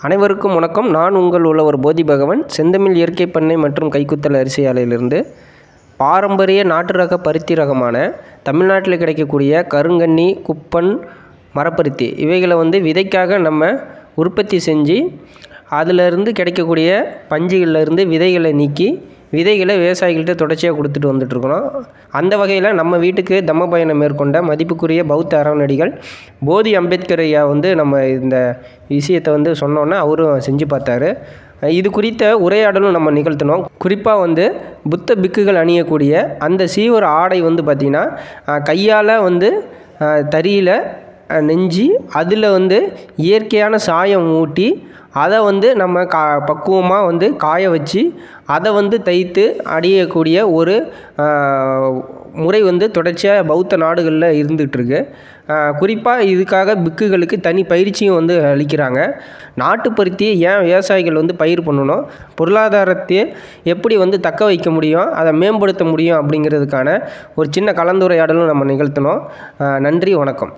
அனைவருக்கும் வணக்கம். நான் உங்கள் உழவர் போதி பகவன். செந்தமிழ் இயற்கை பண்ணை மற்றும் கைக்குத்தல் அரிசி ஆலையிலிருந்து பாரம்பரிய நாட்டு ரக பருத்தி ரகமான தமிழ்நாட்டில் கிடைக்கக்கூடிய கருங்கன்னி, குப்பன், மரப்பருத்தி இவைகளை விதைக்காக நம்ம உற்பத்தி செஞ்சு அதிலிருந்து கிடைக்கக்கூடிய பஞ்சுகளிலிருந்து விதைகளை நீக்கி விதைகளை விவசாயிகள்கிட்ட தொடர்ச்சியாக கொடுத்துட்டு வந்துட்டுருக்கிறோம். அந்த வகையில் நம்ம வீட்டுக்கு தம்ம பயணம் மேற்கொண்ட மதிப்புக்குரிய பௌத்த அறநடிகள் போதி அம்பேத்கர் ஐயா நம்ம இந்த விஷயத்தை சொன்னோன்னே அவரும் செஞ்சு பார்த்தாரு. இது குறித்த உரையாடலும் நம்ம நிகழ்த்தினோம். குறிப்பாக புத்த பிக்குகள் அணியக்கூடிய அந்த சீவர் ஆடை பார்த்திங்கன்னா கையால் தறியில் நெஞ்சு அதில் இயற்கையான சாயம் ஊட்டி அதை நம்ம பக்குவமாக காய வச்சு அதை தைத்து அணியக்கூடிய ஒரு முறை தொடர்ச்சியாக பௌத்த நாடுகளில் இருந்துகிட்ருக்கு. குறிப்பாக இதுக்காக பிக்குகளுக்கு தனி பயிற்சியும் அளிக்கிறாங்க. நாட்டு பருத்தியை ஏன் விவசாயிகள் பயிர் பண்ணணும், பொருளாதாரத்தை எப்படி தக்க வைக்க முடியும், அதை மேம்படுத்த முடியும் அப்படிங்கிறதுக்கான ஒரு சின்ன கலந்துரையாடலும் நம்ம நிகழ்த்தினோம். நன்றி, வணக்கம்.